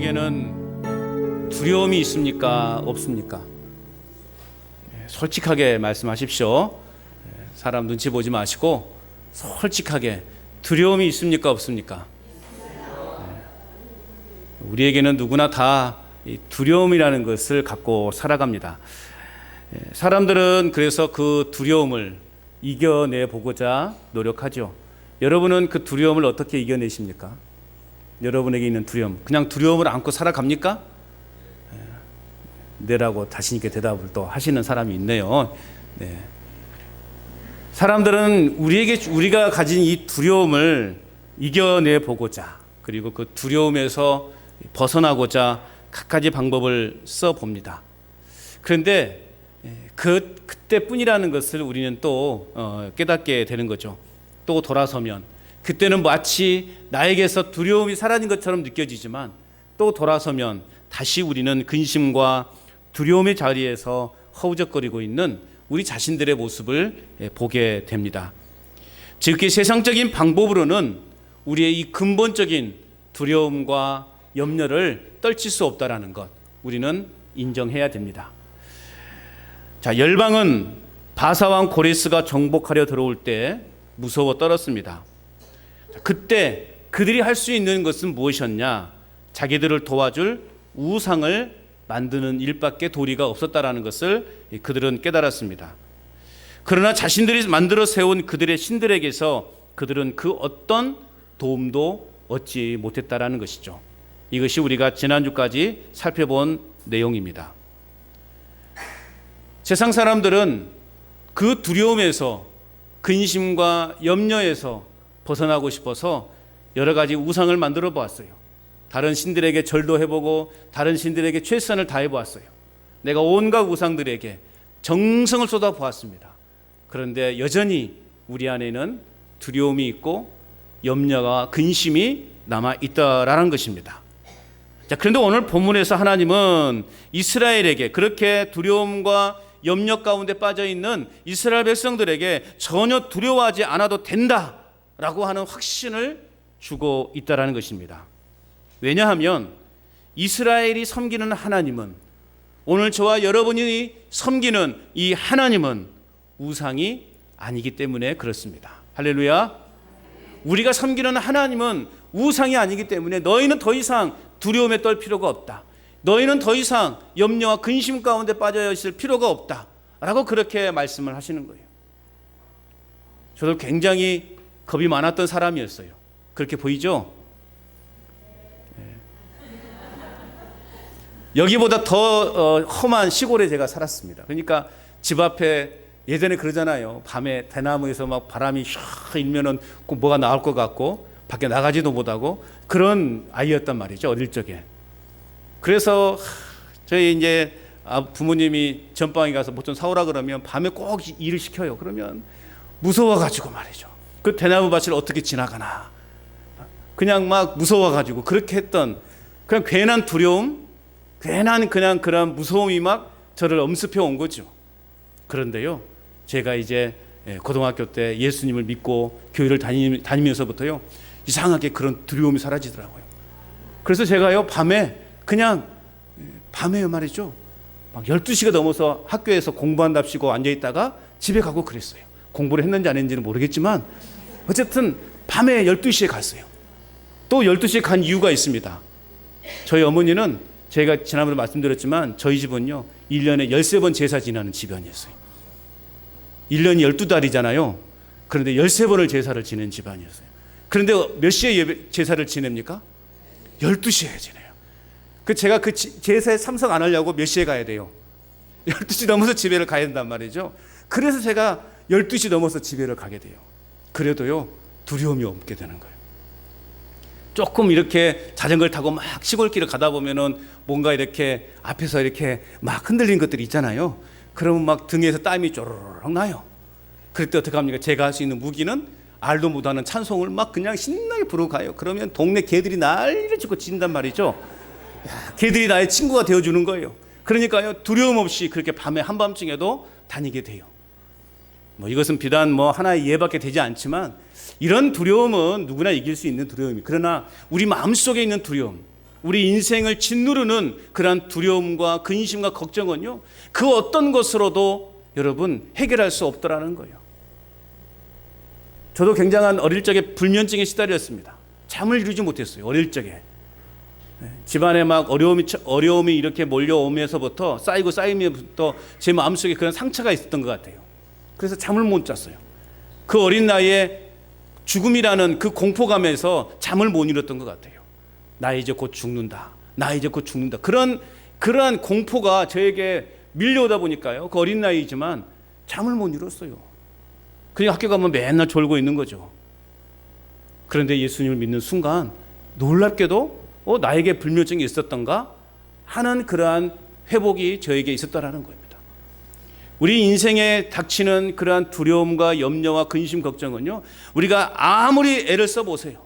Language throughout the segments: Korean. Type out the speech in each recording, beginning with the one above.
우리에게는 두려움이 있습니까? 없습니까? 솔직하게 말씀하십시오. 사람 눈치 보지 마시고 솔직하게 두려움이 있습니까? 없습니까? 우리에게는 누구나 다 두려움이라는 것을 갖고 살아갑니다. 사람들은 그래서 그 두려움을 이겨내 보고자 노력하죠. 여러분은 그 두려움을 어떻게 이겨내십니까? 여러분에게 있는 두려움, 그냥 두려움을 안고 살아갑니까? 네라고 자신 있게 대답을 또 하시는 사람이 있네요. 네. 사람들은 우리가 가진 이 두려움을 이겨내 보고자, 그리고 그 두려움에서 벗어나고자 갖가지 방법을 써 봅니다. 그런데 그때뿐이라는 것을 우리는 또 깨닫게 되는 거죠. 또 돌아서면 그때는 마치 나에게서 두려움이 사라진 것처럼 느껴지지만 또 돌아서면 다시 우리는 근심과 두려움의 자리에서 허우적거리고 있는 우리 자신들의 모습을 보게 됩니다. 즉, 그 세상적인 방법으로는 우리의 이 근본적인 두려움과 염려를 떨칠 수 없다라는 것, 우리는 인정해야 됩니다. 자, 열방은 바사왕 고레스가 정복하려 들어올 때 무서워 떨었습니다. 그때 그들이 할 수 있는 것은 무엇이었냐? 자기들을 도와줄 우상을 만드는 일밖에 도리가 없었다라는 것을 그들은 깨달았습니다. 그러나 자신들이 만들어 세운 그들의 신들에게서 그들은 그 어떤 도움도 얻지 못했다라는 것이죠. 이것이 우리가 지난주까지 살펴본 내용입니다. 세상 사람들은 그 두려움에서, 근심과 염려에서 벗어나고 싶어서 여러 가지 우상을 만들어 보았어요. 다른 신들에게 절도 해보고 다른 신들에게 최선을 다해 보았어요. 내가 온갖 우상들에게 정성을 쏟아 보았습니다. 그런데 여전히 우리 안에는 두려움이 있고 염려와 근심이 남아 있다라는 것입니다. 자, 그런데 오늘 본문에서 하나님은 이스라엘에게, 그렇게 두려움과 염려 가운데 빠져 있는 이스라엘 백성들에게 전혀 두려워하지 않아도 된다라고 하는 확신을 주고 있다라는 것입니다. 왜냐하면 이스라엘이 섬기는 하나님은, 오늘 저와 여러분이 섬기는 이 하나님은 우상이 아니기 때문에 그렇습니다. 할렐루야. 우리가 섬기는 하나님은 우상이 아니기 때문에 너희는 더 이상 두려움에 떨 필요가 없다. 너희는 더 이상 염려와 근심 가운데 빠져 있을 필요가 없다 라고 그렇게 말씀을 하시는 거예요. 저도 굉장히 겁이 많았던 사람이었어요. 그렇게 보이죠? 여기보다 더 험한 시골에 제가 살았습니다. 그러니까 집 앞에, 예전에 그러잖아요. 밤에 대나무에서 막 바람이 샥 일면은 꼭 뭐가 나올 것 같고 밖에 나가지도 못하고 그런 아이였단 말이죠. 어릴 적에. 그래서 저희 이제 부모님이 전방에 가서 뭐 좀 사오라 그러면 밤에 꼭 일을 시켜요. 그러면 무서워가지고 말이죠. 그 대나무 밭을 어떻게 지나가나. 그냥 막 무서워가지고 그렇게 했던 그냥 괜한 두려움, 괜한 그냥 그런 무서움이 막 저를 엄습해 온 거죠. 그런데요, 제가 이제 고등학교 때 예수님을 믿고 교회를 다니면서부터요, 이상하게 그런 두려움이 사라지더라고요. 그래서 제가요, 밤에요 말이죠, 막 12시가 넘어서 학교에서 공부한답시고 앉아있다가 집에 가고 그랬어요. 공부를 했는지 안 했는지는 모르겠지만 어쨌든 밤에 12시에 갔어요. 또 12시에 간 이유가 있습니다. 저희 어머니는, 제가 지난번에 말씀드렸지만 저희 집은요 1년에 13번 제사 지내는 집안이었어요. 1년이 12달이잖아요. 그런데 13번을 제사를 지내는 집안이었어요. 그런데 몇 시에 제사를 지냅니까? 12시에 지내요. 제가 그 제사에 참석 안 하려고 몇 시에 가야 돼요? 12시 넘어서 집에를 가야 된단 말이죠. 그래서 제가 12시 넘어서 집에를 가게 돼요. 그래도요 두려움이 없게 되는 거예요. 조금 이렇게 자전거를 타고 막 시골길을 가다 보면은 뭔가 이렇게 앞에서 이렇게 막 흔들리는 것들이 있잖아요. 그러면 막 등에서 땀이 쪼르륵 나요. 그럴 때 어떻게 합니까? 제가 할 수 있는 무기는 알도 못하는 찬송을 막 그냥 신나게 부르고 가요. 그러면 동네 개들이 난리를 치고 짖는단 말이죠. 개들이 나의 친구가 되어주는 거예요. 그러니까요 두려움 없이 그렇게 밤에 한밤중에도 다니게 돼요. 이것은 비단 하나의 예밖에 되지 않지만 이런 두려움은 누구나 이길 수 있는 두려움이, 그러나 우리 마음속에 있는 두려움, 우리 인생을 짓누르는 그러한 두려움과 근심과 걱정은요, 그 어떤 것으로도 여러분 해결할 수 없더라는 거예요. 저도 굉장한 어릴 적에 불면증에 시달렸습니다. 잠을 이루지 못했어요. 어릴 적에. 집안에 막 어려움이 이렇게 몰려오면서부터 쌓이면서부터 제 마음속에 그런 상처가 있었던 것 같아요. 그래서 잠을 못 잤어요. 그 어린 나이에 죽음이라는 그 공포감에서 잠을 못 이뤘던 것 같아요. 나 이제 곧 죽는다. 나 이제 곧 죽는다. 그러한 공포가 저에게 밀려오다 보니까요. 그 어린 나이지만 잠을 못 이뤘어요. 그냥 학교 가면 맨날 졸고 있는 거죠. 그런데 예수님을 믿는 순간 놀랍게도 나에게 불면증이 있었던가 하는 그러한 회복이 저에게 있었다라는 겁니다. 우리 인생에 닥치는 그러한 두려움과 염려와 근심 걱정은요, 우리가 아무리 애를 써보세요.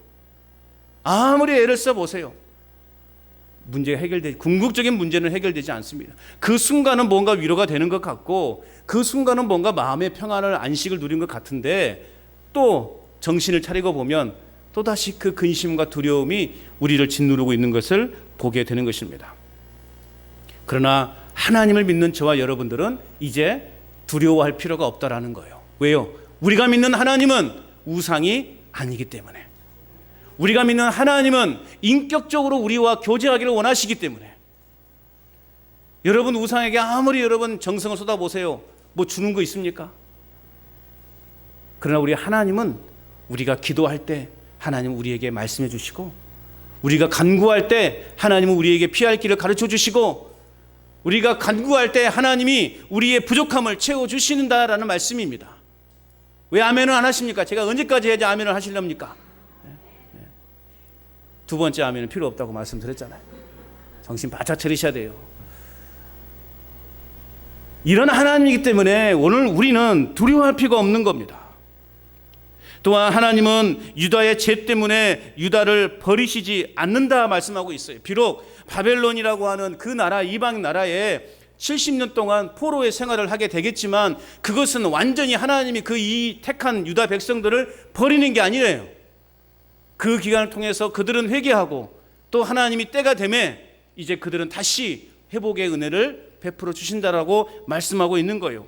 문제가 궁극적인 문제는 해결되지 않습니다. 그 순간은 뭔가 위로가 되는 것 같고, 그 순간은 뭔가 마음의 평안을, 안식을 누린 것 같은데, 또 정신을 차리고 보면 또다시 그 근심과 두려움이 우리를 짓누르고 있는 것을 보게 되는 것입니다. 그러나 하나님을 믿는 저와 여러분들은 이제 두려워할 필요가 없다라는 거예요. 왜요? 우리가 믿는 하나님은 우상이 아니기 때문에, 우리가 믿는 하나님은 인격적으로 우리와 교제하기를 원하시기 때문에, 여러분 우상에게 아무리 여러분 정성을 쏟아보세요. 뭐 주는 거 있습니까? 그러나 우리 하나님은 우리가 기도할 때 하나님은 우리에게 말씀해 주시고, 우리가 간구할 때 하나님은 우리에게 피할 길을 가르쳐 주시고, 우리가 간구할 때 하나님이 우리의 부족함을 채워주신다라는 말씀입니다. 왜 아멘을 안 하십니까? 제가 언제까지 해야지 아멘을 하시렵니까? 두 번째 아멘은 필요 없다고 말씀드렸잖아요. 정신 바짝 차리셔야 돼요. 이런 하나님이기 때문에 오늘 우리는 두려워할 필요가 없는 겁니다. 또한 하나님은 유다의 죄 때문에 유다를 버리시지 않는다 말씀하고 있어요. 비록 바벨론이라고 하는 그 나라, 이방 나라에 70년 동안 포로의 생활을 하게 되겠지만, 그것은 완전히 하나님이 이 택한 유다 백성들을 버리는 게 아니래요. 그 기간을 통해서 그들은 회개하고, 또 하나님이 때가 되매 이제 그들은 다시 회복의 은혜를 베풀어 주신다라고 말씀하고 있는 거예요.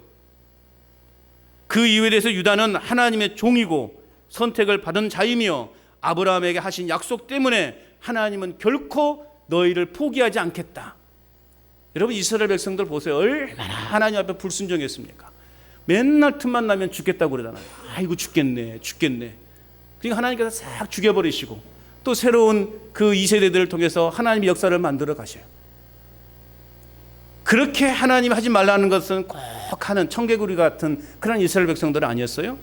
그 이유에 대해서 유다는 하나님의 종이고 선택을 받은 자이며, 아브라함에게 하신 약속 때문에 하나님은 결코 너희를 포기하지 않겠다. 여러분 이스라엘 백성들 보세요. 얼마나 하나님 앞에 불순종했습니까? 맨날 틈만 나면 죽겠다고 그러잖아요. 아이고 죽겠네. 그러니까 하나님께서 싹 죽여버리시고, 또 새로운 그 2세대들을 통해서 하나님의 역사를 만들어 가셔요. 그렇게 하나님 하지 말라는 것은 꼭 하는 청개구리 같은 그런 이스라엘 백성들은 아니었어요?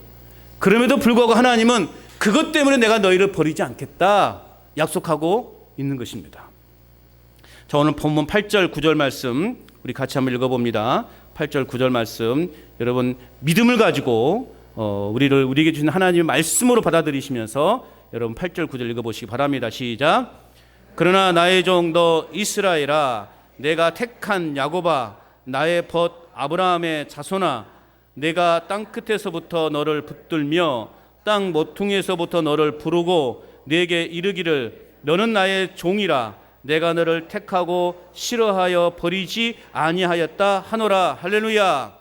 그럼에도 불구하고 하나님은 그것 때문에 내가 너희를 버리지 않겠다 약속하고 있는 것입니다. 자, 오늘 본문 8절 9절 말씀 우리 같이 한번 읽어봅니다. 8절 9절 말씀, 여러분 믿음을 가지고 우리에게 주신 하나님의 말씀으로 받아들이시면서 여러분 8절 9절 읽어보시기 바랍니다. 시작. 그러나 나의 종 너 이스라엘아, 내가 택한 야곱아, 나의 벗 아브라함의 자손아, 내가 땅 끝에서부터 너를 붙들며 땅 모퉁이에서부터 너를 부르고 내게 이르기를 너는 나의 종이라, 내가 너를 택하고 싫어하여 버리지 아니하였다 하노라. 할렐루야.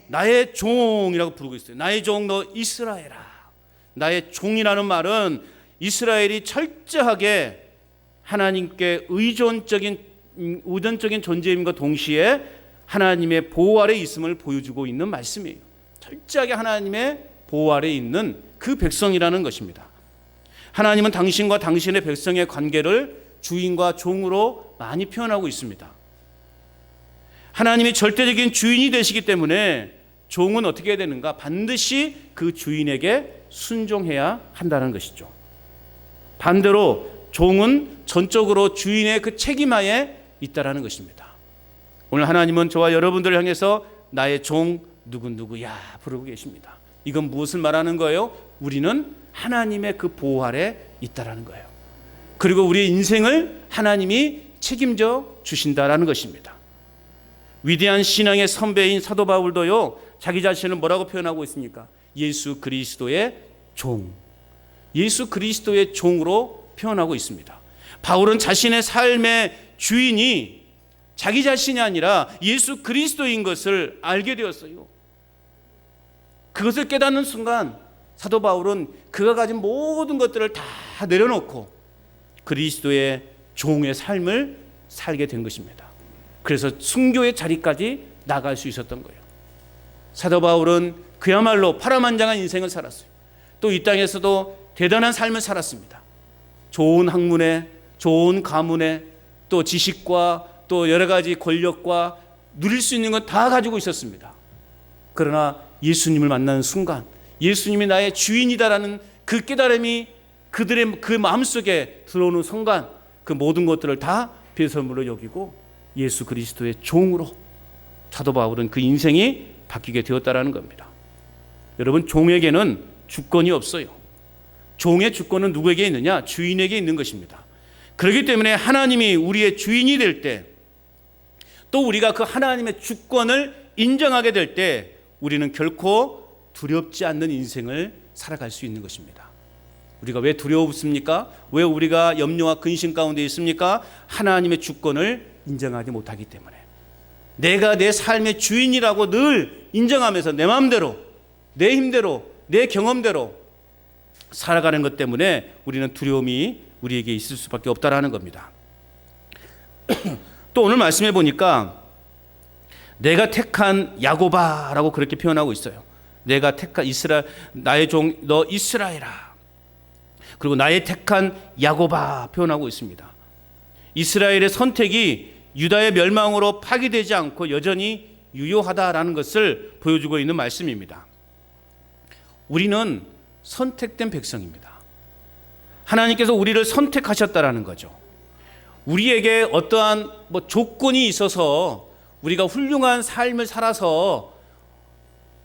나의 종이라고 부르고 있어요. 나의 종 너 이스라엘아. 나의 종이라는 말은 이스라엘이 철저하게 하나님께 의존적인 존재임과 동시에 하나님의 보호 아래 있음을 보여주고 있는 말씀이에요. 철저하게 하나님의 보호 아래 있는 그 백성이라는 것입니다. 하나님은 당신과 당신의 백성의 관계를 주인과 종으로 많이 표현하고 있습니다. 하나님이 절대적인 주인이 되시기 때문에 종은 어떻게 해야 되는가? 반드시 그 주인에게 순종해야 한다는 것이죠. 반대로 종은 전적으로 주인의 그 책임하에 있다라는 것입니다. 오늘 하나님은 저와 여러분들을 향해서 나의 종 누구누구야 부르고 계십니다. 이건 무엇을 말하는 거예요? 우리는 하나님의 그 보호 아래 있다라는 거예요. 그리고 우리의 인생을 하나님이 책임져 주신다라는 것입니다. 위대한 신앙의 선배인 사도 바울도요, 자기 자신을 뭐라고 표현하고 있습니까? 예수 그리스도의 종, 예수 그리스도의 종으로 표현하고 있습니다. 바울은 자신의 삶의 주인이 자기 자신이 아니라 예수 그리스도인 것을 알게 되었어요. 그것을 깨닫는 순간 사도 바울은 그가 가진 모든 것들을 다 내려놓고 그리스도의 종의 삶을 살게 된 것입니다. 그래서 순교의 자리까지 나갈 수 있었던 거예요. 사도 바울은 그야말로 파란만장한 인생을 살았어요. 또 이 땅에서도 대단한 삶을 살았습니다. 좋은 학문에, 좋은 가문에, 또 지식과 또 여러 가지 권력과 누릴 수 있는 건 다 가지고 있었습니다. 그러나 예수님을 만나는 순간 예수님이 나의 주인이다라는 그 깨달음이 그들의 그 마음속에 들어오는 순간 그 모든 것들을 다 배설물로 여기고 예수 그리스도의 종으로 사도 바울은 그 인생이 바뀌게 되었다라는 겁니다. 여러분, 종에게는 주권이 없어요. 종의 주권은 누구에게 있느냐? 주인에게 있는 것입니다. 그렇기 때문에 하나님이 우리의 주인이 될 때, 또 우리가 그 하나님의 주권을 인정하게 될 때 우리는 결코 두렵지 않는 인생을 살아갈 수 있는 것입니다. 우리가 왜 두려웠습니까? 왜 우리가 염려와 근심 가운데 있습니까? 하나님의 주권을 인정하지 못하기 때문에. 내가 내 삶의 주인이라고 늘 인정하면서 내 마음대로, 내 힘대로, 내 경험대로 살아가는 것 때문에 우리는 두려움이 우리에게 있을 수밖에 없다라는 겁니다. 또 오늘 말씀해 보니까 내가 택한 야고바라고 그렇게 표현하고 있어요. 내가 택한 이스라엘, 나의 종 너 이스라엘아. 그리고 나의 택한 야고바 표현하고 있습니다. 이스라엘의 선택이 유다의 멸망으로 파기되지 않고 여전히 유효하다라는 것을 보여주고 있는 말씀입니다. 우리는 선택된 백성입니다. 하나님께서 우리를 선택하셨다라는 거죠. 우리에게 어떠한 조건이 있어서 우리가 훌륭한 삶을 살아서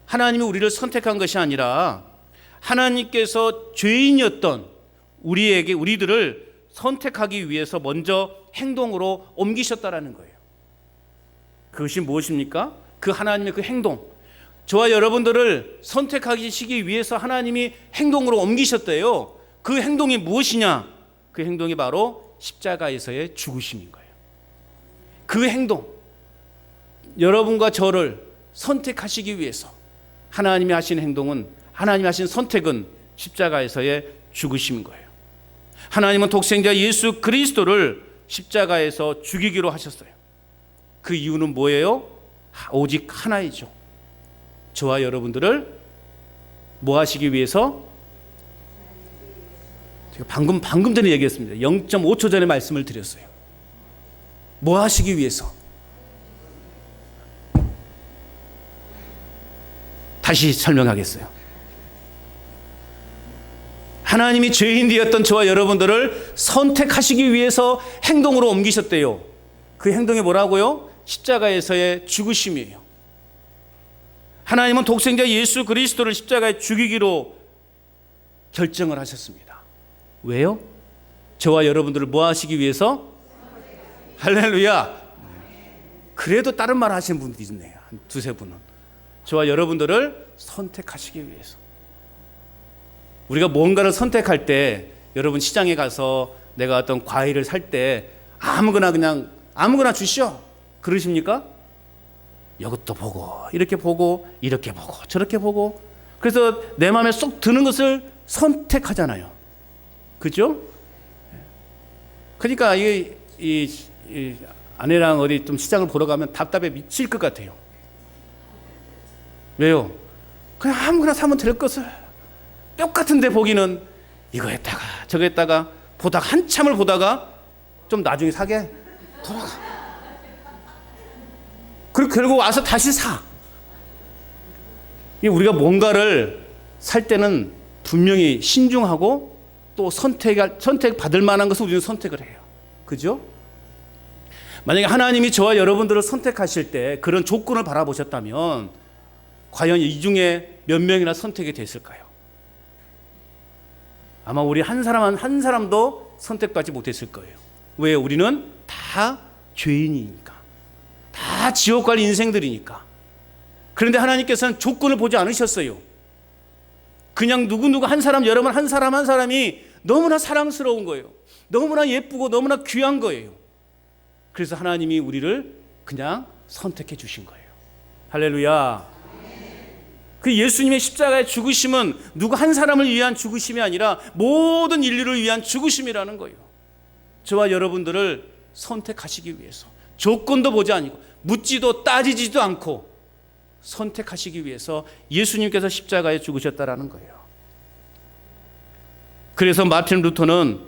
하나님이 우리를 선택한 것이 아니라 하나님께서 죄인이었던 우리들을 선택하기 위해서 먼저 행동으로 옮기셨다라는 거예요. 그것이 무엇입니까? 그 하나님의 그 행동, 저와 여러분들을 선택하시기 위해서 하나님이 행동으로 옮기셨대요. 그 행동이 무엇이냐? 그 행동이 바로 십자가에서의 죽으심인 거예요. 그 행동, 여러분과 저를 선택하시기 위해서 하나님이 하신 행동은, 하나님이 하신 선택은 십자가에서의 죽으심인 거예요. 하나님은 독생자 예수 그리스도를 십자가에서 죽이기로 하셨어요. 그 이유는 뭐예요? 오직 하나이죠. 저와 여러분들을 뭐 하시기 위해서? 제가 방금 전에 얘기했습니다. 0.5초 전에 말씀을 드렸어요. 뭐 하시기 위해서? 다시 설명하겠어요. 하나님이 죄인 되었던 저와 여러분들을 선택하시기 위해서 행동으로 옮기셨대요. 그 행동이 뭐라고요? 십자가에서의 죽으심이에요. 하나님은 독생자 예수 그리스도를 십자가에 죽이기로 결정을 하셨습니다. 왜요? 저와 여러분들을 뭐 하시기 위해서? 할렐루야. 그래도 다른 말 하시는 분들이 있네요. 한 두세 분은. 저와 여러분들을 선택하시기 위해서. 우리가 뭔가를 선택할 때, 여러분 시장에 가서 내가 어떤 과일을 살 때 아무거나 주시오 그러십니까? 이것도 보고 이렇게 보고 이렇게 보고 저렇게 보고, 그래서 내 마음에 쏙 드는 것을 선택하잖아요. 그죠? 그러니까 이 아내랑 어디 좀 시장을 보러 가면 답답해 미칠 것 같아요. 왜요? 그냥 아무거나 사면 될 것을 똑같은데 보기는 이거 했다가 저거 했다가 보다가 한참을 보다가 좀 나중에 사게 돌아가. 그리고 결국 와서 다시 사. 우리가 뭔가를 살 때는 분명히 신중하고 또 선택받을 만한 것을 우리는 선택을 해요. 그죠? 만약에 하나님이 저와 여러분들을 선택하실 때 그런 조건을 바라보셨다면 과연 이 중에 몇 명이나 선택이 됐을까요? 아마 우리 한 사람도 선택받지 못했을 거예요. 왜? 우리는 다 죄인이니까, 다 지옥 갈 인생들이니까. 그런데 하나님께서는 조건을 보지 않으셨어요. 그냥 누구 한 사람, 여러분 한 사람이 너무나 사랑스러운 거예요. 너무나 예쁘고 너무나 귀한 거예요. 그래서 하나님이 우리를 그냥 선택해 주신 거예요. 할렐루야. 그 예수님의 십자가의 죽으심은 누구 한 사람을 위한 죽으심이 아니라 모든 인류를 위한 죽으심이라는 거예요. 저와 여러분들을 선택하시기 위해서, 조건도 보지 않고 묻지도 따지지도 않고 선택하시기 위해서 예수님께서 십자가에 죽으셨다라는 거예요. 그래서 마틴 루터는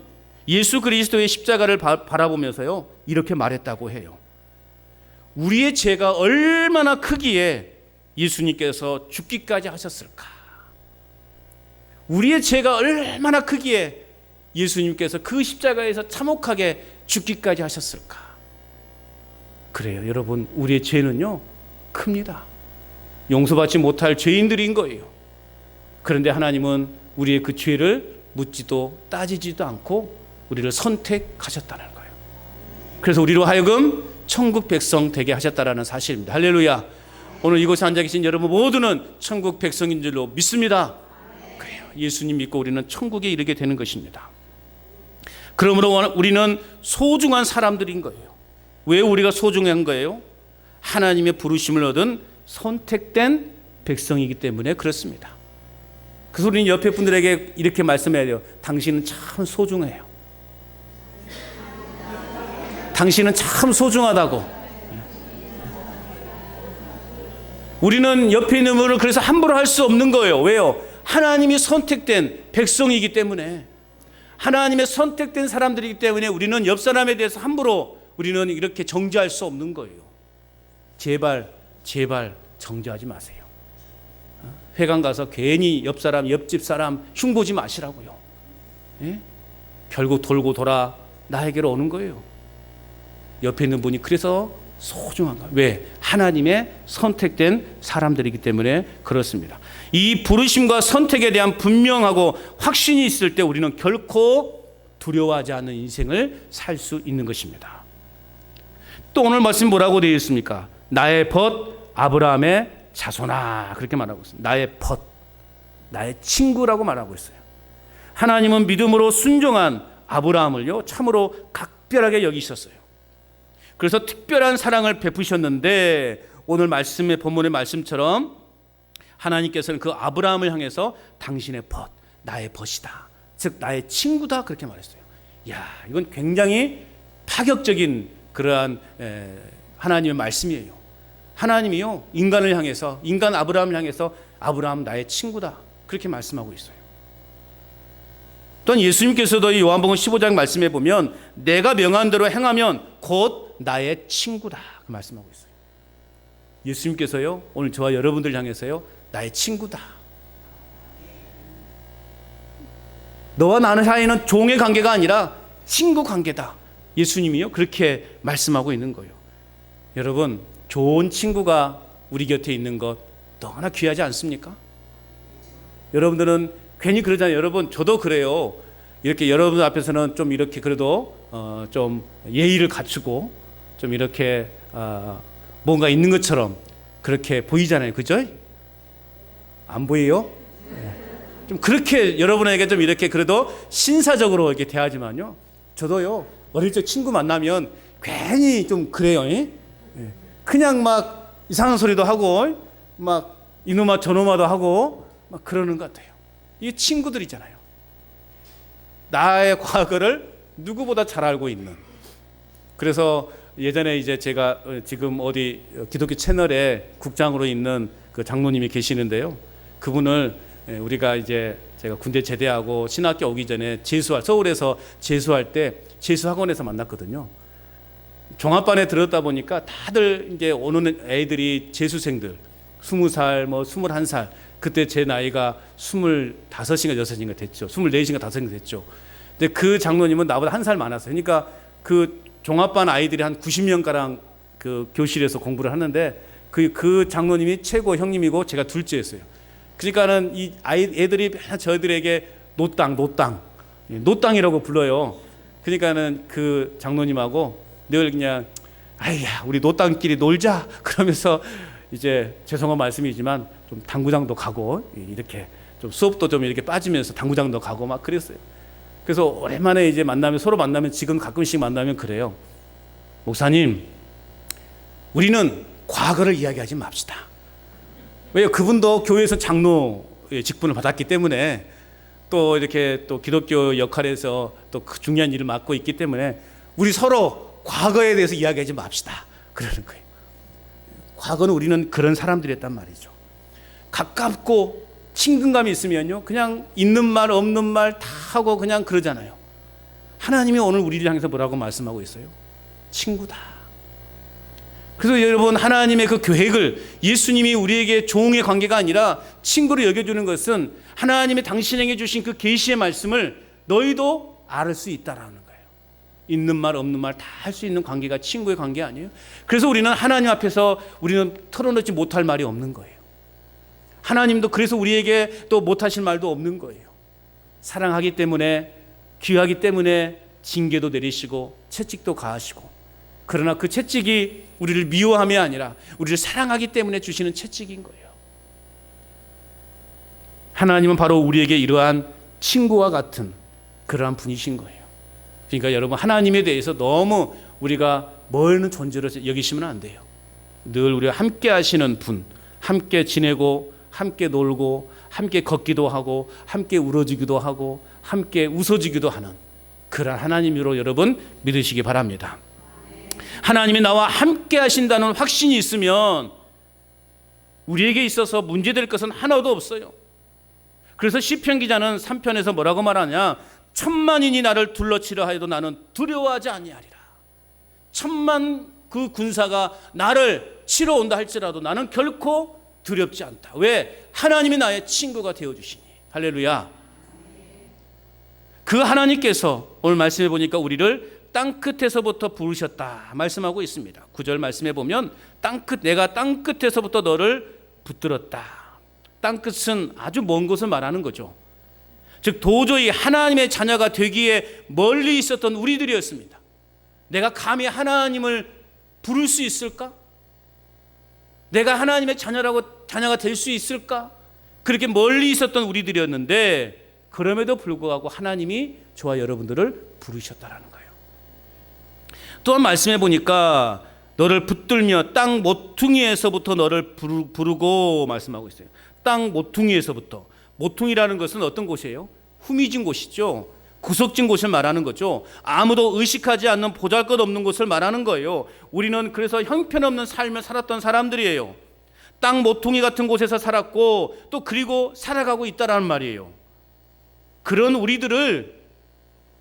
예수 그리스도의 십자가를 바라보면서요 이렇게 말했다고 해요. 우리의 죄가 얼마나 크기에 예수님께서 죽기까지 하셨을까? 우리의 죄가 얼마나 크기에 예수님께서 그 십자가에서 참혹하게 죽기까지 하셨을까? 그래요, 여러분, 우리의 죄는요 큽니다. 용서받지 못할 죄인들인 거예요. 그런데 하나님은 우리의 그 죄를 묻지도 따지지도 않고 우리를 선택하셨다는 거예요. 그래서 우리로 하여금 천국 백성 되게 하셨다라는 사실입니다. 할렐루야. 오늘 이곳에 앉아 계신 여러분 모두는 천국 백성인 줄로 믿습니다. 그래요, 예수님 믿고 우리는 천국에 이르게 되는 것입니다. 그러므로 우리는 소중한 사람들인 거예요. 왜 우리가 소중한 거예요? 하나님의 부르심을 얻은 선택된 백성이기 때문에 그렇습니다. 그래서 우리는 옆에 분들에게 이렇게 말씀해야 돼요. 당신은 참 소중해요. 당신은 참 소중하다고. 우리는 옆에 있는 분을 그래서 함부로 할 수 없는 거예요. 왜요? 하나님이 선택된 백성이기 때문에, 하나님의 선택된 사람들이기 때문에 우리는 옆 사람에 대해서 함부로 우리는 이렇게 정죄할 수 없는 거예요. 제발 정죄하지 마세요. 회관 가서 괜히 옆 사람, 옆집 사람 흉보지 마시라고요. 예? 결국 돌고 돌아 나에게로 오는 거예요. 옆에 있는 분이 그래서 소중한 거예요. 왜? 하나님의 선택된 사람들이기 때문에 그렇습니다. 이 부르심과 선택에 대한 분명하고 확신이 있을 때 우리는 결코 두려워하지 않는 인생을 살 수 있는 것입니다. 또 오늘 말씀 뭐라고 되어 있습니까? 나의 벗 아브라함의 자손아, 그렇게 말하고 있습니다. 나의 벗, 나의 친구라고 말하고 있어요. 하나님은 믿음으로 순종한 아브라함을요 참으로 각별하게 여기셨어요. 그래서 특별한 사랑을 베푸셨는데 오늘 말씀의 본문의 말씀처럼 하나님께서는 그 아브라함을 향해서 당신의 벗, 나의 벗이다, 즉 나의 친구다, 그렇게 말했어요. 야, 이건 굉장히 파격적인 그러한 하나님의 말씀이에요. 하나님이요 인간을 향해서, 인간 아브라함을 향해서 아브라함 나의 친구다, 그렇게 말씀하고 있어요. 또한 예수님께서도 이 요한복음 15장 말씀해 보면 내가 명한 대로 행하면 곧 나의 친구다, 그 말씀하고 있어요. 예수님께서요 오늘 저와 여러분들 향해서요 나의 친구다. 너와 나는 사이는 종의 관계가 아니라 친구 관계다. 예수님이요 그렇게 말씀하고 있는 거예요. 여러분, 좋은 친구가 우리 곁에 있는 것 너무나 귀하지 않습니까? 여러분들은 괜히 그러잖아요. 여러분, 저도 그래요. 이렇게 여러분들 앞에서는 좀 이렇게 그래도 좀 예의를 갖추고 좀 이렇게 뭔가 있는 것처럼 그렇게 보이잖아요. 그죠? 안 보여요? 좀 그렇게 여러분에게 좀 이렇게 그래도 신사적으로 이렇게 대하지만요. 저도요 어릴 적 친구 만나면 괜히 좀 그래요. 그냥 막 이상한 소리도 하고 막 이놈아 저놈아도 하고 막 그러는 것 같아요. 이게 친구들이잖아요. 나의 과거를 누구보다 잘 알고 있는. 그래서 예전에 이제 제가 지금 어디 기독교 채널에 국장으로 있는 그 장로님이 계시는데요. 그분을 우리가 이제 제가 군대 제대하고 신학교 오기 전에 서울에서 재수할 때 재수학원에서 만났거든요. 종합반에 들었다 보니까 다들 이제 오는 애들이 재수생들 20살 뭐 21살, 그때 제 나이가 25인가 6인가 됐죠. 24인가 5인가 됐죠. 근데 그 장로님은 나보다 한 살 많았어요. 그러니까 그 종합반 아이들이 한 90명가량 그 교실에서 공부를 하는데 그 장로님이 최고 형님이고 제가 둘째였어요. 그러니까는 이 애들이 저희들에게 노땅이라고 불러요. 그러니까는 그 장로님하고 늘 그냥 아이야 우리 노땅끼리 놀자 그러면서 이제 죄송한 말씀이지만 좀 당구장도 가고 이렇게 좀 수업도 좀 이렇게 빠지면서 당구장도 가고 막 그랬어요. 그래서 오랜만에 이제 만나면, 서로 만나면, 지금 가끔씩 만나면 그래요. 목사님, 우리는 과거를 이야기하지 맙시다. 왜요? 그분도 교회에서 장로의 직분을 받았기 때문에, 또 이렇게 또 기독교 역할에서 또 중요한 일을 맡고 있기 때문에 우리 서로 과거에 대해서 이야기하지 맙시다, 그러는 거예요. 과거는 우리는 그런 사람들이었단 말이죠. 가깝고 친근감이 있으면요, 그냥 있는 말 없는 말 다 하고 그냥 그러잖아요. 하나님이 오늘 우리를 향해서 뭐라고 말씀하고 있어요? 친구다. 그래서 여러분, 하나님의 그 계획을, 예수님이 우리에게 종의 관계가 아니라 친구로 여겨주는 것은 하나님이 당신에게 주신 그 계시의 말씀을 너희도 알 수 있다라는 거예요. 있는 말 없는 말 다 할 수 있는 관계가 친구의 관계 아니에요? 그래서 우리는 하나님 앞에서 우리는 털어놓지 못할 말이 없는 거예요. 하나님도 그래서 우리에게 또 못하실 말도 없는 거예요. 사랑하기 때문에, 귀하기 때문에 징계도 내리시고 채찍도 가하시고, 그러나 그 채찍이 우리를 미워함이 아니라 우리를 사랑하기 때문에 주시는 채찍인 거예요. 하나님은 바로 우리에게 이러한 친구와 같은 그러한 분이신 거예요. 그러니까 여러분, 하나님에 대해서 너무 우리가 멀는 존재로 여기시면 안 돼요. 늘 우리와 함께 하시는 분, 함께 지내고 함께 놀고 함께 걷기도 하고 함께 울어주기도 하고 함께 웃어주기도 하는 그런 하나님으로 여러분 믿으시기 바랍니다. 하나님이 나와 함께 하신다는 확신이 있으면 우리에게 있어서 문제될 것은 하나도 없어요. 그래서 시편 기자는 3편에서 뭐라고 말하냐? 천만인이 나를 둘러치려 하여도 나는 두려워하지 아니하리라. 천만 그 군사가 나를 치러 온다 할지라도 나는 결코 두렵지 않다. 왜? 하나님이 나의 친구가 되어주시니. 할렐루야. 그 하나님께서 오늘 말씀해 보니까 우리를 땅끝에서부터 부르셨다 말씀하고 있습니다. 9절 말씀해 보면 내가 땅끝에서부터 너를 붙들었다. 땅끝은 아주 먼 곳을 말하는 거죠. 즉 도저히 하나님의 자녀가 되기에 멀리 있었던 우리들이었습니다. 내가 감히 하나님을 부를 수 있을까? 내가 하나님의 자녀가 될 수 있을까? 그렇게 멀리 있었던 우리들이었는데, 그럼에도 불구하고 하나님이 저와 여러분들을 부르셨다라는 거예요. 또한 말씀해 보니까 너를 붙들며 땅 모퉁이에서부터 너를 부르고 말씀하고 있어요. 땅 모퉁이에서부터. 모퉁이라는 것은 어떤 곳이에요? 후미진 곳이죠. 구석진 곳을 말하는 거죠. 아무도 의식하지 않는 보잘것없는 곳을 말하는 거예요. 우리는 그래서 형편없는 삶을 살았던 사람들이에요. 땅 모퉁이 같은 곳에서 살았고 또 그리고 살아가고 있다라는 말이에요. 그런 우리들을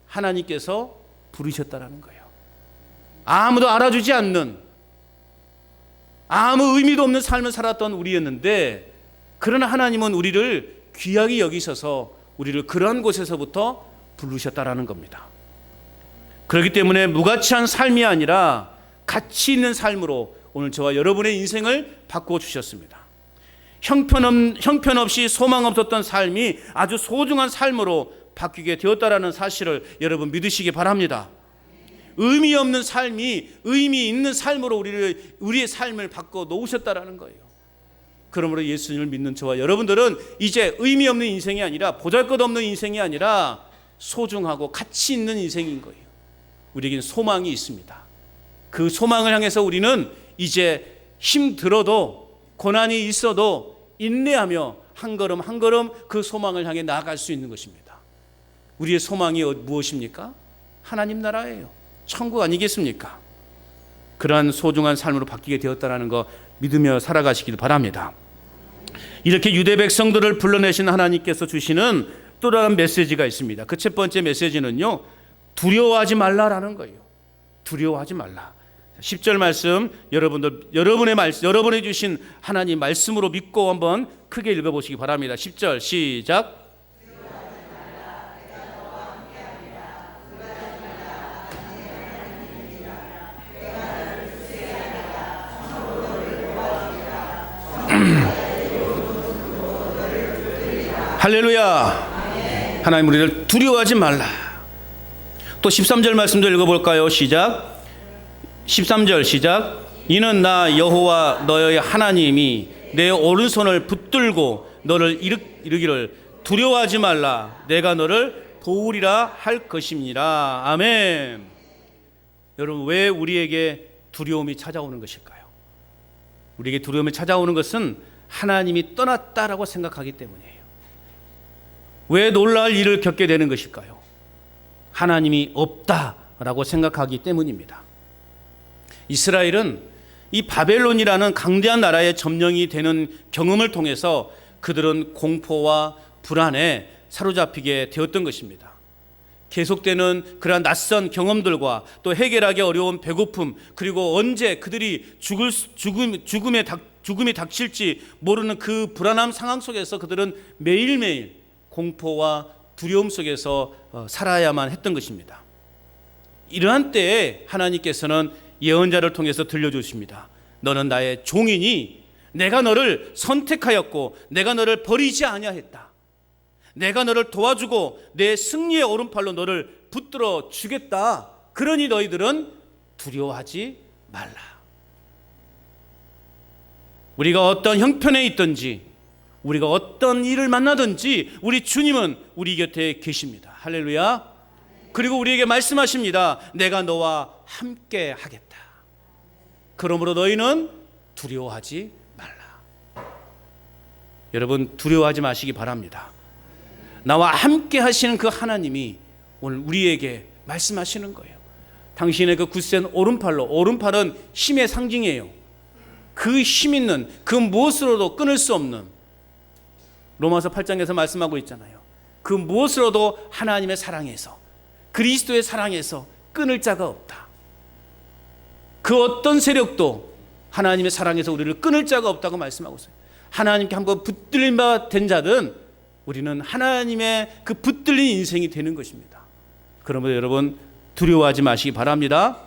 하나님께서 부르셨다라는 거예요. 아무도 알아주지 않는, 아무 의미도 없는 삶을 살았던 우리였는데, 그러나 하나님은 우리를 귀하게 여기셔서 우리를 그러한 곳에서부터 부르셨다라는 겁니다. 그렇기 때문에 무가치한 삶이 아니라 가치 있는 삶으로 오늘 저와 여러분의 인생을 바꾸어 주셨습니다. 형편없이 소망 없었던 삶이 아주 소중한 삶으로 바뀌게 되었다라는 사실을 여러분 믿으시기 바랍니다. 의미 없는 삶이 의미 있는 삶으로 우리의 삶을 바꿔 놓으셨다라는 거예요. 그러므로 예수님을 믿는 저와 여러분들은 이제 의미 없는 인생이 아니라, 보잘것없는 인생이 아니라 소중하고 가치 있는 인생인 거예요. 우리에게는 소망이 있습니다. 그 소망을 향해서 우리는 이제 힘들어도, 고난이 있어도 인내하며 한 걸음 한 걸음 그 소망을 향해 나아갈 수 있는 것입니다. 우리의 소망이 무엇입니까? 하나님 나라예요. 천국 아니겠습니까? 그러한 소중한 삶으로 바뀌게 되었다는 거 믿으며 살아가시길 바랍니다. 이렇게 유대 백성들을 불러내신 하나님께서 주시는 또 다른 메시지가 있습니다. 그 첫 번째 메시지는요, 두려워하지 말라라는 거예요. 두려워하지 말라. 10절 말씀, 여러분의 주신 하나님 말씀으로 믿고 한번 크게 읽어보시기 바랍니다. 10절 시작. 할렐루야. 하나님 우리를 두려워하지 말라. 또 13절 말씀도 읽어볼까요? 시작. 13절 시작. 이는 나 여호와 너의 하나님이 내 오른손을 붙들고 너를 이르기를 두려워하지 말라. 내가 너를 도우리라 할 것입니다. 아멘. 여러분, 왜 우리에게 두려움이 찾아오는 것일까요? 우리에게 두려움이 찾아오는 것은 하나님이 떠났다라고 생각하기 때문이에요. 왜 놀랄 일을 겪게 되는 것일까요? 하나님이 없다라고 생각하기 때문입니다. 이스라엘은 이 바벨론이라는 강대한 나라의 점령이 되는 경험을 통해서 그들은 공포와 불안에 사로잡히게 되었던 것입니다. 계속되는 그러한 낯선 경험들과 또 해결하기 어려운 배고픔, 그리고 언제 그들이 죽음이 닥칠지 모르는 그 불안한 상황 속에서 그들은 매일매일 공포와 두려움 속에서 살아야만 했던 것입니다. 이러한 때에 하나님께서는 예언자를 통해서 들려주십니다. 너는 나의 종이니 내가 너를 선택하였고 내가 너를 버리지 아니하였다. 내가 너를 도와주고 내 승리의 오른팔로 너를 붙들어 주겠다. 그러니 너희들은 두려워하지 말라. 우리가 어떤 형편에 있든지, 우리가 어떤 일을 만나든지 우리 주님은 우리 곁에 계십니다. 할렐루야. 그리고 우리에게 말씀하십니다. 내가 너와 함께 하겠다. 그러므로 너희는 두려워하지 말라. 여러분, 두려워하지 마시기 바랍니다. 나와 함께 하시는 그 하나님이 오늘 우리에게 말씀하시는 거예요. 당신의 그 굳센 오른팔로, 오른팔은 힘의 상징이에요. 그 힘 있는, 그 무엇으로도 끊을 수 없는, 로마서 8장에서 말씀하고 있잖아요. 그 무엇으로도 하나님의 사랑에서, 그리스도의 사랑에서 끊을 자가 없다. 그 어떤 세력도 하나님의 사랑에서 우리를 끊을 자가 없다고 말씀하고 있어요. 하나님께 한번 붙들림 바 된 자든 우리는 하나님의 그 붙들린 인생이 되는 것입니다. 그러므로 여러분, 두려워하지 마시기 바랍니다.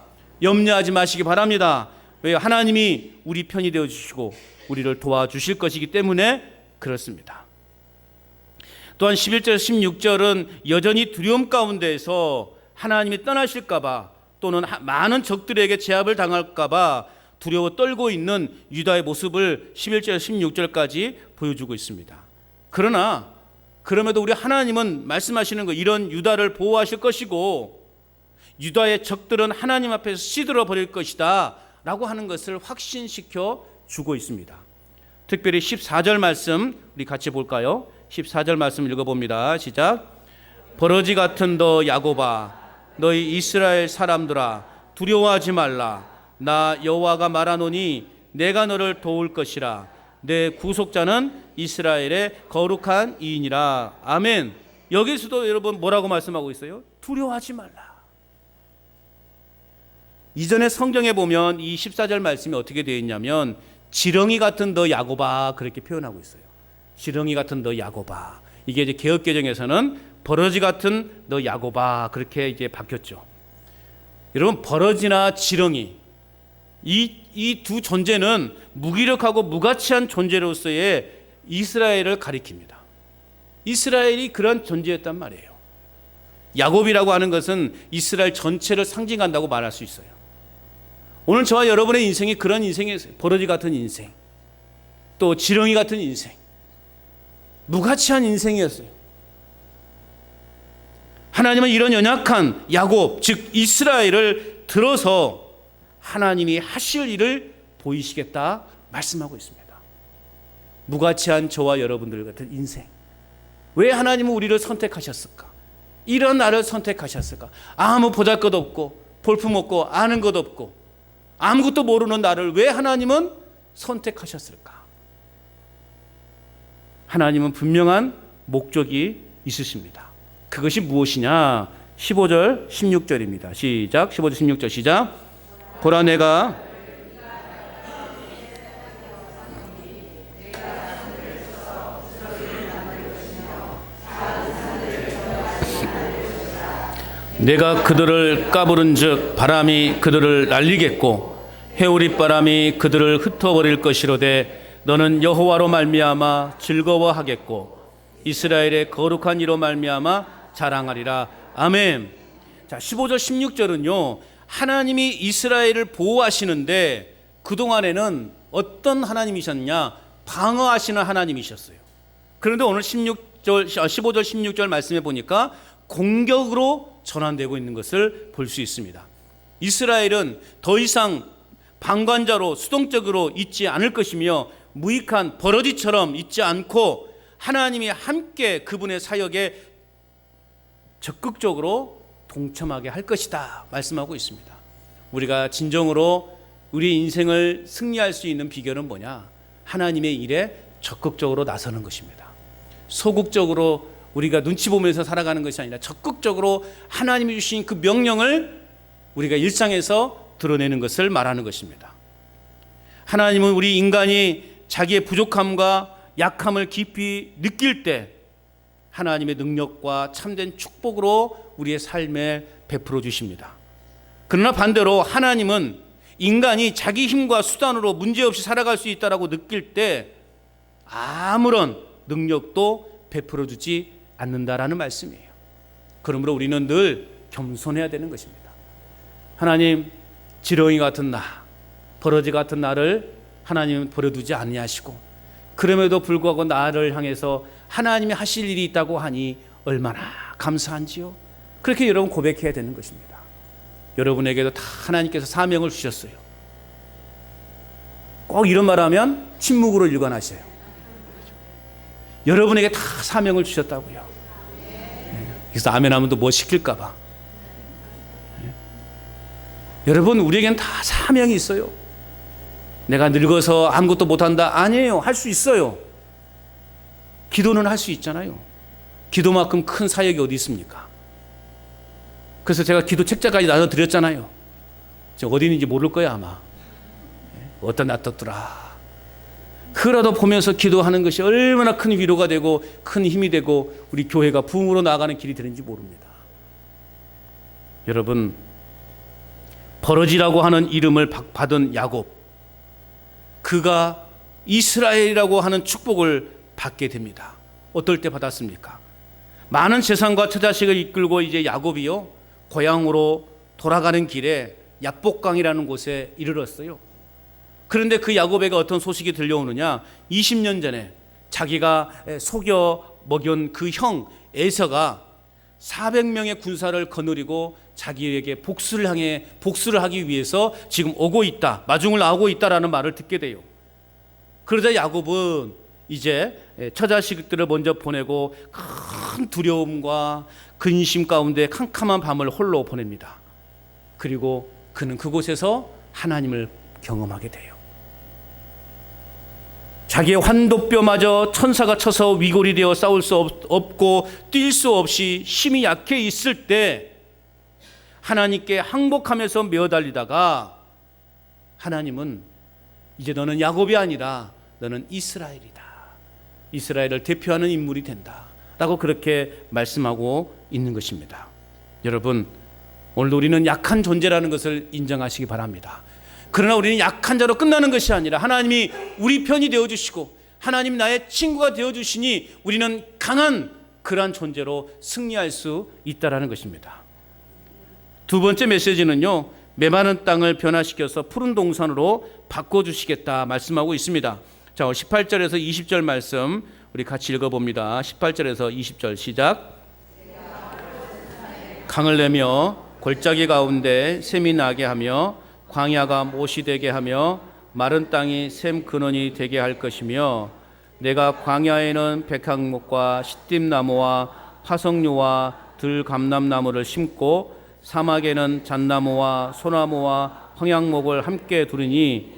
염려하지 마시기 바랍니다. 왜? 하나님이 우리 편이 되어 주시고 우리를 도와주실 것이기 때문에 그렇습니다. 또한 11절 16절은 여전히 두려움 가운데에서 하나님이 떠나실까 봐, 또는 많은 적들에게 제압을 당할까 봐 두려워 떨고 있는 유다의 모습을 11절 16절까지 보여주고 있습니다. 그러나 그럼에도 우리 하나님은 말씀하시는 거, 이런 유다를 보호하실 것이고 유다의 적들은 하나님 앞에서 시들어 버릴 것이다 라고 하는 것을 확신시켜 주고 있습니다. 특별히 14절 말씀 우리 같이 볼까요? 14절 말씀 읽어봅니다. 시작. 버러지 같은 너 야곱아, 너희 이스라엘 사람들아, 두려워하지 말라. 나 여호와가 말하노니 내가 너를 도울 것이라. 내 구속자는 이스라엘의 거룩한 이인이라. 아멘. 여기서도 여러분 뭐라고 말씀하고 있어요? 두려워하지 말라. 이전에 성경에 보면 이 14절 말씀이 어떻게 되어 있냐면 지렁이 같은 너 야곱아 그렇게 표현하고 있어요. 지렁이 같은 너 야곱아. 이게 이제 개역개정에서는 버러지 같은 너 야곱아 그렇게 이제 바뀌었죠. 여러분, 버러지나 지렁이, 이 두 존재는 무기력하고 무가치한 존재로서의 이스라엘을 가리킵니다. 이스라엘이 그런 존재였단 말이에요. 야곱이라고 하는 것은 이스라엘 전체를 상징한다고 말할 수 있어요. 오늘 저와 여러분의 인생이 그런 인생이었어요. 버러지 같은 인생, 또 지렁이 같은 인생, 무가치한 인생이었어요. 하나님은 이런 연약한 야곱, 즉 이스라엘을 들어서 하나님이 하실 일을 보이시겠다 말씀하고 있습니다. 무가치한 저와 여러분들 같은 인생, 왜 하나님은 우리를 선택하셨을까? 이런 나를 선택하셨을까? 아무 보잘것 없고 볼품 없고 아는 것 없고 아무것도 모르는 나를 왜 하나님은 선택하셨을까? 하나님은 분명한 목적이 있으십니다. 그것이 무엇이냐? 15절 16절입니다. 시작. 15절 16절 시작. 보라 내가 그들을 까부른즉 바람이 그들을 날리겠고 해오릿바람이 그들을 흩어버릴 것이로되 너는 여호와로 말미암아 즐거워하겠고 이스라엘의 거룩한 이로 말미암아 자랑하리라. 아멘. 자, 15절 16절은요, 하나님이 이스라엘을 보호하시는데 그동안에는 어떤 하나님이셨냐? 방어하시는 하나님이셨어요. 그런데 오늘 15절 16절 말씀해 보니까 공격으로 전환되고 있는 것을 볼 수 있습니다. 이스라엘은 더 이상 방관자로 수동적으로 있지 않을 것이며 무익한 버러지처럼 있지 않고 하나님이 함께 그분의 사역에 적극적으로 동참하게 할 것이다 말씀하고 있습니다. 우리가 진정으로 우리 인생을 승리할 수 있는 비결은 뭐냐? 하나님의 일에 적극적으로 나서는 것입니다. 소극적으로 우리가 눈치 보면서 살아가는 것이 아니라 적극적으로 하나님이 주신 그 명령을 우리가 일상에서 드러내는 것을 말하는 것입니다. 하나님은 우리 인간이 자기의 부족함과 약함을 깊이 느낄 때 하나님의 능력과 참된 축복으로 우리의 삶에 베풀어 주십니다. 그러나 반대로 하나님은 인간이 자기 힘과 수단으로 문제없이 살아갈 수 있다고 느낄 때 아무런 능력도 베풀어 주지 않는다라는 말씀이에요. 그러므로 우리는 늘 겸손해야 되는 것입니다. 하나님, 지렁이 같은 나, 버러지 같은 나를 하나님은 버려두지 아니하시고 그럼에도 불구하고 나를 향해서 하나님이 하실 일이 있다고 하니 얼마나 감사한지요. 그렇게 여러분 고백해야 되는 것입니다. 여러분에게도 다 하나님께서 사명을 주셨어요. 꼭 이런 말하면 침묵으로 일관하셔요. 여러분에게 다 사명을 주셨다고요. 그래서 아멘 하면 또 뭐 시킬까 봐. 여러분, 우리에겐 다 사명이 있어요. 내가 늙어서 아무것도 못한다? 아니에요. 할 수 있어요. 기도는 할 수 있잖아요. 기도만큼 큰 사역이 어디 있습니까? 그래서 제가 기도 책자까지 나눠드렸잖아요. 지금 어디 있는지 모를 거야 아마. 어디다 놔뒀더라. 그라도 보면서 기도하는 것이 얼마나 큰 위로가 되고 큰 힘이 되고 우리 교회가 부흥으로 나아가는 길이 되는지 모릅니다. 여러분, 버러지라고 하는 이름을 받은 야곱, 그가 이스라엘이라고 하는 축복을 받게 됩니다. 어떨 때 받았습니까? 많은 재산과 처자식을 이끌고 이제 야곱이요 고향으로 돌아가는 길에 야복강이라는 곳에 이르렀어요. 그런데 그 야곱에게 어떤 소식이 들려오느냐? 20년 전에 자기가 속여 먹인 그 형 에서가 400명의 군사를 거느리고 자기에게 복수를 하기 위해서 지금 오고 있다, 마중을 나오고 있다라는 말을 듣게 돼요. 그러자 야곱은 이제 처자식들을 먼저 보내고 큰 두려움과 근심 가운데 캄캄한 밤을 홀로 보냅니다. 그리고 그는 그곳에서 하나님을 경험하게 돼요. 자기의 환도뼈마저 천사가 쳐서 위골이 되어 싸울 수 없고 뛸 수 없이 힘이 약해 있을 때 하나님께 항복하면서 메어달리다가 하나님은 이제 너는 야곱이 아니라 너는 이스라엘이다. 이스라엘을 대표하는 인물이 된다. 라고 그렇게 말씀하고 있는 것입니다. 여러분, 오늘 우리는 약한 존재라는 것을 인정하시기 바랍니다. 그러나 우리는 약한 자로 끝나는 것이 아니라 하나님이 우리 편이 되어주시고 하나님 나의 친구가 되어주시니 우리는 강한 그러한 존재로 승리할 수 있다는 것입니다. 두 번째 메시지는요, 메마른 땅을 변화시켜서 푸른 동산으로 바꿔주시겠다 말씀하고 있습니다. 자, 18절에서 20절 말씀 우리 같이 읽어봅니다. 18절에서 20절 시작. 강을 내며 골짜기 가운데 샘이 나게 하며 광야가 못이 되게 하며 마른 땅이 샘 근원이 되게 할 것이며 내가 광야에는 백향목과 시띠나무와 화석류와 들감람나무를 심고 사막에는 잣나무와 소나무와 황양목을 함께 두르니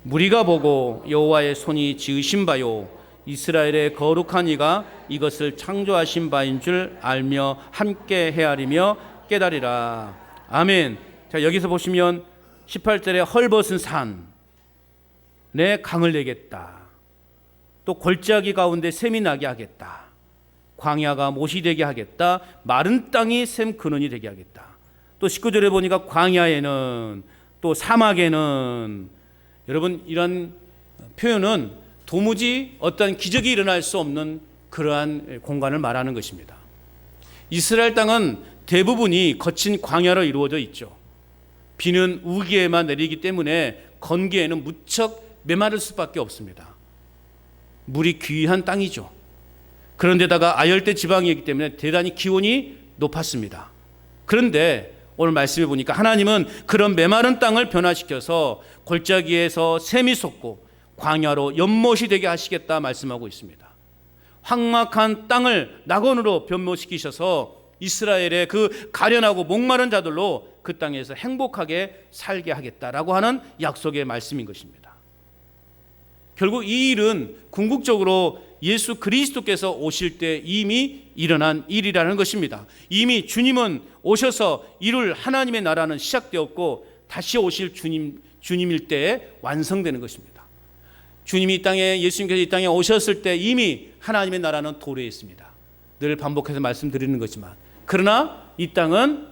무리가 보고 여호와의 손이 지으신 바요 이스라엘의 거룩한 이가 이것을 창조하신 바인 줄 알며 함께 헤아리며 깨달으리라. 아멘. 자, 여기서 보시면 18절에 헐벗은 산에 강을 내겠다. 또 골짜기 가운데 샘이 나게 하겠다. 광야가 못이 되게 하겠다. 마른 땅이 샘 근원이 되게 하겠다. 또 19절에 보니까 광야에는 또 사막에는, 여러분 이런 표현은 도무지 어떤 기적이 일어날 수 없는 그러한 공간을 말하는 것입니다. 이스라엘 땅은 대부분이 거친 광야로 이루어져 있죠. 비는 우기에만 내리기 때문에 건기에는 무척 메마를 수밖에 없습니다. 물이 귀한 땅이죠. 그런데다가 아열대 지방이기 때문에 대단히 기온이 높았습니다. 그런데 오늘 말씀해 보니까 하나님은 그런 메마른 땅을 변화시켜서 골짜기에서 샘이 솟고 광야로 연못이 되게 하시겠다 말씀하고 있습니다. 황막한 땅을 낙원으로 변모시키셔서 이스라엘의 그 가련하고 목마른 자들로 그 땅에서 행복하게 살게 하겠다라고 하는 약속의 말씀인 것입니다. 결국 이 일은 궁극적으로 예수 그리스도께서 오실 때 이미 일어난 일이라는 것입니다. 이미 주님은 오셔서 이룰 하나님의 나라는 시작되었고 다시 오실 주님일 때에 완성되는 것입니다. 주님이 이 땅에, 예수님께서 이 땅에 오셨을 때 이미 하나님의 나라는 도래했습니다. 늘 반복해서 말씀드리는 거지만, 그러나 이 땅은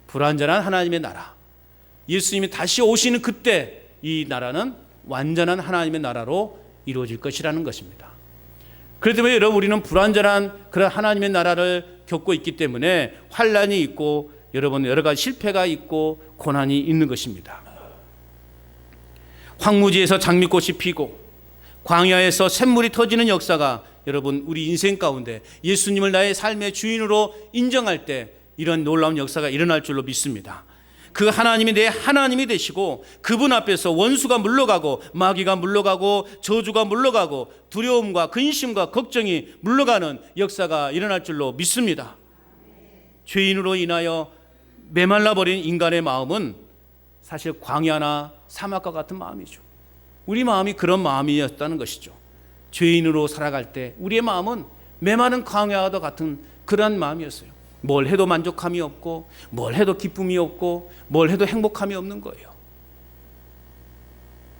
불완전한 하나님의 나라, 예수님이 다시 오시는 그때 이 나라는 완전한 하나님의 나라로 이루어질 것이라는 것입니다. 그렇기 때문에 여러분, 우리는 불완전한 그런 하나님의 나라를 겪고 있기 때문에 환난이 있고 여러분 여러 가지 실패가 있고 고난이 있는 것입니다. 황무지에서 장미꽃이 피고 광야에서 샘물이 터지는 역사가 여러분 우리 인생 가운데 예수님을 나의 삶의 주인으로 인정할 때 이런 놀라운 역사가 일어날 줄로 믿습니다. 그 하나님이 내 하나님이 되시고 그분 앞에서 원수가 물러가고 마귀가 물러가고 저주가 물러가고 두려움과 근심과 걱정이 물러가는 역사가 일어날 줄로 믿습니다. 죄인으로 인하여 메말라버린 인간의 마음은 사실 광야나 사막과 같은 마음이죠. 우리 마음이 그런 마음이었다는 것이죠. 죄인으로 살아갈 때 우리의 마음은 메마른 광야와 같은 그런 마음이었어요. 뭘 해도 만족함이 없고 뭘 해도 기쁨이 없고 뭘 해도 행복함이 없는 거예요.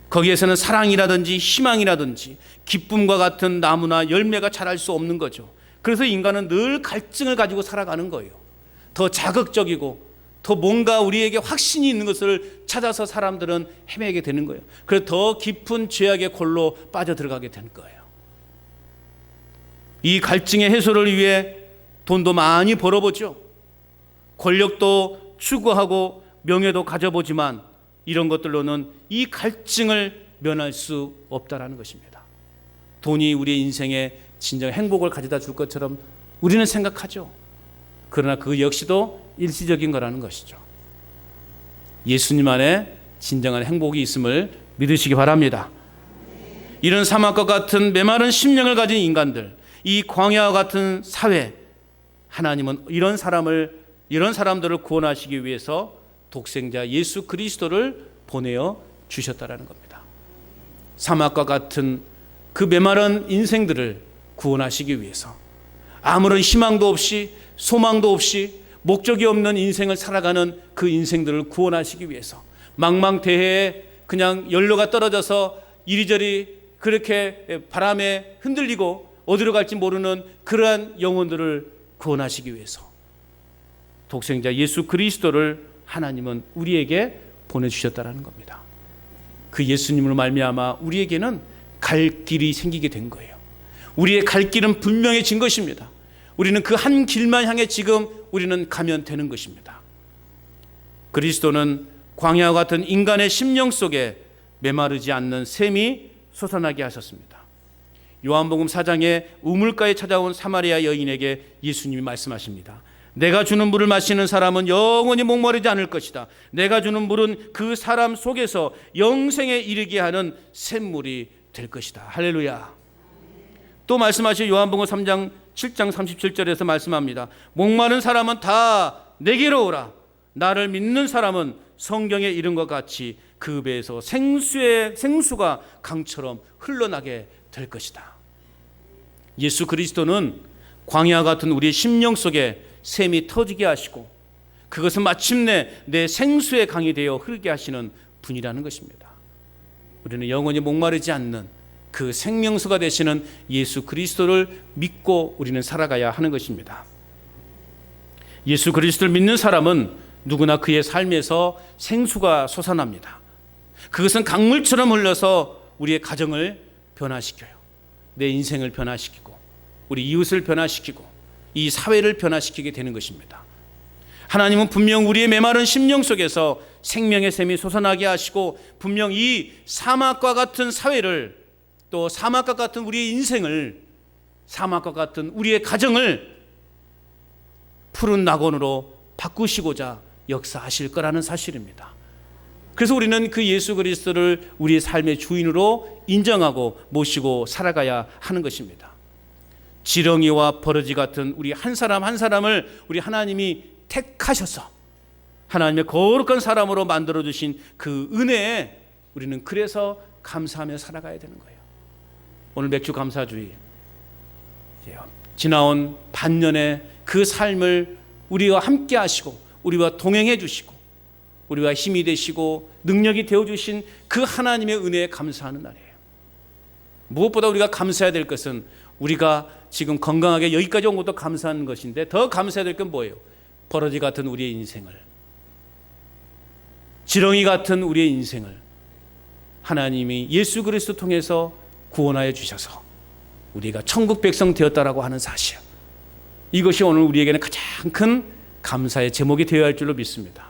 거기에서는 사랑이라든지 희망이라든지 기쁨과 같은 나무나 열매가 자랄 수 없는 거죠. 그래서 인간은 늘 갈증을 가지고 살아가는 거예요. 더 자극적이고 더 뭔가 우리에게 확신이 있는 것을 찾아서 사람들은 헤매게 되는 거예요. 그래서 더 깊은 죄악의 골로 빠져들어가게 되는 거예요. 이 갈증의 해소를 위해 돈도 많이 벌어보죠. 권력도 추구하고 명예도 가져보지만 이런 것들로는 이 갈증을 면할 수 없다라는 것입니다. 돈이 우리의 인생에 진정 행복을 가져다 줄 것처럼 우리는 생각하죠. 그러나 그 역시도 일시적인 거라는 것이죠. 예수님 안에 진정한 행복이 있음을 믿으시기 바랍니다. 이런 사막과 같은 메마른 심령을 가진 인간들, 이 광야와 같은 사회, 하나님은 이런 사람들을 구원하시기 위해서 독생자 예수 그리스도를 보내어 주셨다라는 겁니다. 사막과 같은 그 메마른 인생들을 구원하시기 위해서 아무런 희망도 없이 소망도 없이 목적이 없는 인생을 살아가는 그 인생들을 구원하시기 위해서 망망대해에 그냥 연료가 떨어져서 이리저리 그렇게 바람에 흔들리고 어디로 갈지 모르는 그러한 영혼들을 구원하시기 위해서 독생자 예수 그리스도를 하나님은 우리에게 보내주셨다는 겁니다. 그 예수님으로 말미암아 우리에게는 갈 길이 생기게 된 거예요. 우리의 갈 길은 분명해진 것입니다. 우리는 그 한 길만 향해 지금 우리는 가면 되는 것입니다. 그리스도는 광야와 같은 인간의 심령 속에 메마르지 않는 샘이 솟아나게 하셨습니다. 요한복음 4장에 우물가에 찾아온 사마리아 여인에게 예수님이 말씀하십니다. 내가 주는 물을 마시는 사람은 영원히 목마르지 않을 것이다. 내가 주는 물은 그 사람 속에서 영생에 이르게 하는 샘물이 될 것이다. 할렐루야. 또 말씀하신 요한복음 3장 7장 37절에서 말씀합니다. 목마른 사람은 다 내게로 오라. 나를 믿는 사람은 성경에 이른 것 같이 그 배에서 생수가 강처럼 흘러나게 될 것이다. 예수 그리스도는 광야 같은 우리의 심령 속에 샘이 터지게 하시고 그것은 마침내 내 생수의 강이 되어 흐르게 하시는 분이라는 것입니다. 우리는 영원히 목마르지 않는 그 생명수가 되시는 예수 그리스도를 믿고 우리는 살아가야 하는 것입니다. 예수 그리스도를 믿는 사람은 누구나 그의 삶에서 생수가 솟아납니다. 그것은 강물처럼 흘러서 우리의 가정을 변화시켜요. 내 인생을 변화시키고 우리 이웃을 변화시키고 이 사회를 변화시키게 되는 것입니다. 하나님은 분명 우리의 메마른 심령 속에서 생명의 샘이 솟아나게 하시고 분명 이 사막과 같은 사회를 또 사막과 같은 우리의 인생을 사막과 같은 우리의 가정을 푸른 낙원으로 바꾸시고자 역사하실 거라는 사실입니다. 그래서 우리는 그 예수 그리스도를 우리의 삶의 주인으로 인정하고 모시고 살아가야 하는 것입니다. 지렁이와 버러지 같은 우리 한 사람 한 사람을 우리 하나님이 택하셔서 하나님의 거룩한 사람으로 만들어주신 그 은혜에 우리는 그래서 감사하며 살아가야 되는 거예요. 오늘 맥주 감사주의, 지나온 반년의 그 삶을 우리와 함께 하시고 우리와 동행해 주시고 우리와 힘이 되시고 능력이 되어주신 그 하나님의 은혜에 감사하는 날이에요. 무엇보다 우리가 감사해야 될 것은 우리가 지금 건강하게 여기까지 온 것도 감사하는 것인데 더 감사해야 될 건 뭐예요? 버러지 같은 우리의 인생을, 지렁이 같은 우리의 인생을 하나님이 예수 그리스도 통해서 구원하여 주셔서 우리가 천국 백성 되었다라고 하는 사실, 이것이 오늘 우리에게는 가장 큰 감사의 제목이 되어야 할 줄로 믿습니다.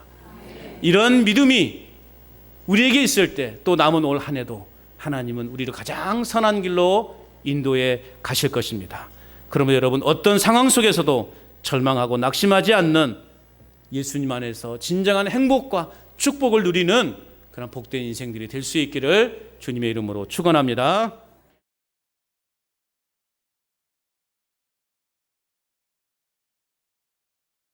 이런 믿음이 우리에게 있을 때 또 남은 올 한 해도 하나님은 우리를 가장 선한 길로 인도해 가실 것입니다. 그러면 여러분, 어떤 상황 속에서도 절망하고 낙심하지 않는 예수님 안에서 진정한 행복과 축복을 누리는 그런 복된 인생들이 될 수 있기를 주님의 이름으로 축원합니다.